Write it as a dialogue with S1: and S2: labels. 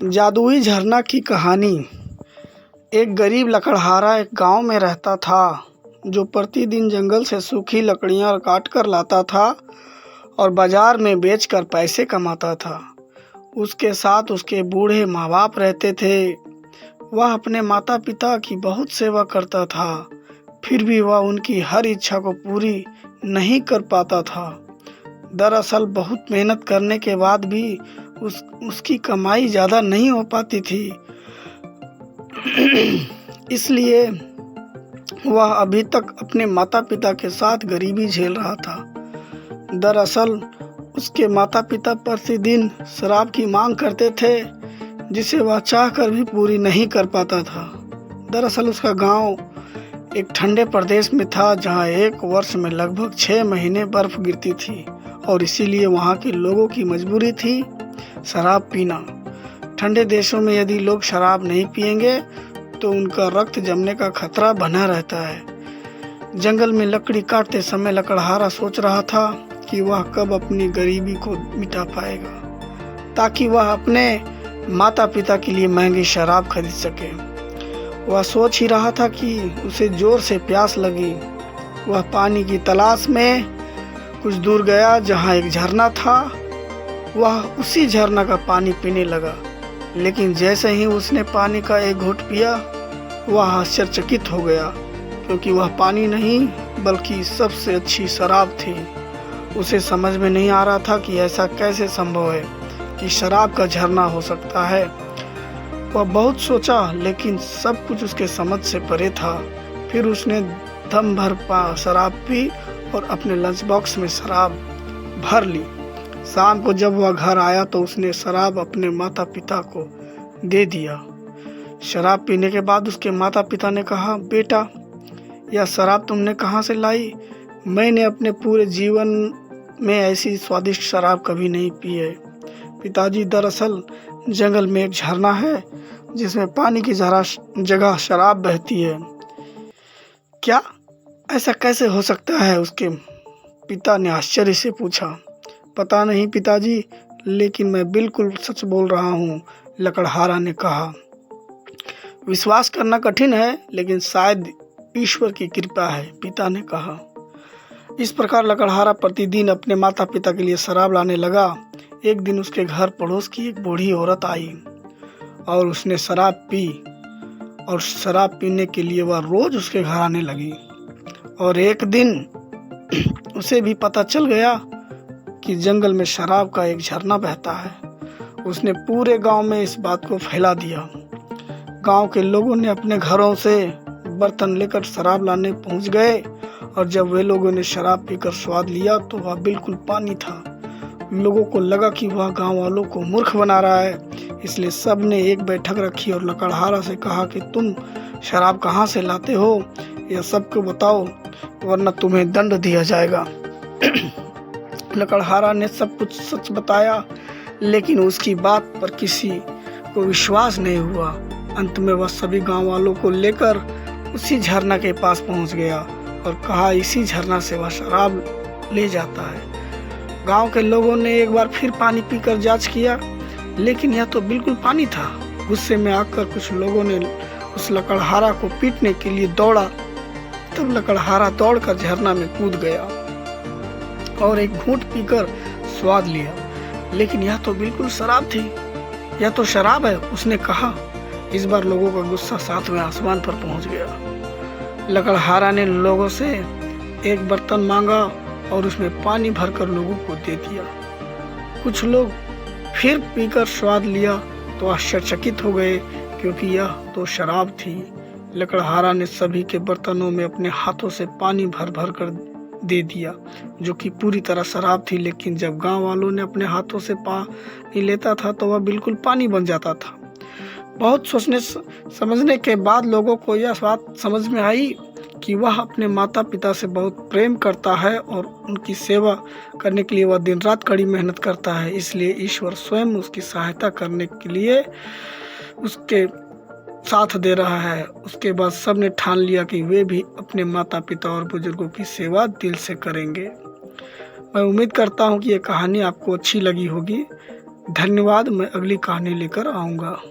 S1: जादुई झरना की कहानी। एक गरीब लकड़हारा एक गांव में रहता था, जो प्रतिदिन जंगल से सूखी लकड़ियां काट कर लाता था और बाजार में बेचकर पैसे कमाता था। उसके साथ उसके बूढ़े माँ बाप रहते थे। वह अपने माता पिता की बहुत सेवा करता था, फिर भी वह उनकी हर इच्छा को पूरी नहीं कर पाता था। दरअसल बहुत मेहनत करने के बाद भी उसकी कमाई ज़्यादा नहीं हो पाती थी। इसलिए वह अभी तक अपने माता पिता के साथ गरीबी झेल रहा था। दरअसल उसके माता पिता प्रतिदिन शराब की मांग करते थे, जिसे वह चाहकर भी पूरी नहीं कर पाता था। दरअसल उसका गांव एक ठंडे प्रदेश में था, जहां एक वर्ष में लगभग 6 महीने बर्फ गिरती थी और इसीलिए वहां के लोगों की मजबूरी थी शराब पीना। ठंडे देशों में यदि लोग शराब नहीं पिएंगे तो उनका रक्त जमने का खतरा बना रहता है। जंगल में लकड़ी काटते समय लकड़हारा सोच रहा था कि वह कब अपनी गरीबी को मिटा पाएगा, ताकि वह अपने माता पिता के लिए महंगी शराब खरीद सके। वह सोच ही रहा था कि उसे जोर से प्यास लगी। वह पानी की तलाश में कुछ दूर गया, जहाँ एक झरना था। वह उसी झरना का पानी पीने लगा, लेकिन जैसे ही उसने पानी का एक घूंट पिया, वह आश्चर्यचकित हो गया, क्योंकि वह पानी नहीं बल्कि सबसे अच्छी शराब थी। उसे समझ में नहीं आ रहा था कि ऐसा कैसे संभव है कि शराब का झरना हो सकता है। वह बहुत सोचा, लेकिन सब कुछ उसके समझ से परे था। फिर उसने दम भर शराब पी और अपने लंच बॉक्स में शराब भर ली। शाम को जब वह घर आया तो उसने शराब अपने माता पिता को दे दिया। शराब पीने के बाद उसके माता पिता ने कहा, बेटा, यह शराब तुमने कहाँ से लाई? मैंने अपने पूरे जीवन में ऐसी स्वादिष्ट शराब कभी नहीं पी है। पिताजी, दरअसल जंगल में एक झरना है जिसमें पानी की जगह शराब बहती है। क्या ऐसा कैसे हो सकता है? उसके पिता ने आश्चर्य से पूछा। पता नहीं पिताजी, लेकिन मैं बिल्कुल सच बोल रहा हूँ, लकड़हारा ने कहा। विश्वास करना कठिन है, लेकिन शायद ईश्वर की कृपा है, पिता ने कहा। इस प्रकार लकड़हारा प्रतिदिन अपने माता पिता के लिए शराब लाने लगा। एक दिन उसके घर पड़ोस की एक बूढ़ी औरत आई और उसने शराब पी, और शराब पीने के लिए वह रोज उसके घर आने लगी। और एक दिन उसे भी पता चल गया कि जंगल में शराब का एक झरना बहता है। उसने पूरे गांव में इस बात को फैला दिया। गांव के लोगों ने अपने घरों से बर्तन लेकर शराब लाने पहुंच गए, और जब वे लोगों ने शराब पीकर स्वाद लिया तो वह बिल्कुल पानी था। लोगों को लगा कि वह गांव वालों को मूर्ख बना रहा है, इसलिए सब ने एक बैठक रखी और लकड़हारा से कहा कि तुम शराब कहाँ से लाते हो, यह सबको बताओ, वरना तुम्हें दंड दिया जाएगा। लकड़हारा ने सब कुछ सच बताया, लेकिन उसकी बात पर किसी को विश्वास नहीं हुआ। अंत में वह सभी गांव वालों को लेकर उसी झरना के पास पहुंच गया और कहा, इसी झरना से वह शराब ले जाता है। गांव के लोगों ने एक बार फिर पानी पीकर जांच किया, लेकिन यह तो बिल्कुल पानी था। गुस्से में आकर कुछ लोगों ने उस लकड़हारा को पीटने के लिए दौड़ा। तब लकड़हारा दौड़कर झरना में कूद गया और एक घूंट पीकर स्वाद लिया, लेकिन यह तो बिल्कुल शराब थी। यह तो शराब है, उसने कहा। इस बार लोगों का गुस्सा 7वें आसमान पर पहुंच गया। लकड़हारा ने लोगों से एक बर्तन मांगा और उसमें पानी भरकर लोगों को दे दिया। कुछ लोग फिर पीकर स्वाद लिया तो आश्चर्यचकित हो गए, क्योंकि यह तो शराब थी। लकड़हारा ने सभी के बर्तनों में अपने हाथों से पानी भर भर कर दे दिया, जो कि पूरी तरह शराब थी। लेकिन जब गांव वालों ने अपने हाथों से पानी लेता था तो वह बिल्कुल पानी बन जाता था। बहुत सोचने समझने के बाद लोगों को यह बात समझ में आई कि वह अपने माता पिता से बहुत प्रेम करता है और उनकी सेवा करने के लिए वह दिन रात कड़ी मेहनत करता है। इसलिए ईश्वर स्वयं उसकी सहायता करने के लिए उसके साथ दे रहा है। उसके बाद सबने ठान लिया कि वे भी अपने माता पिता और बुजुर्गों की सेवा दिल से करेंगे। मैं उम्मीद करता हूँ कि ये कहानी आपको अच्छी लगी होगी। धन्यवाद। मैं अगली कहानी लेकर आऊँगा।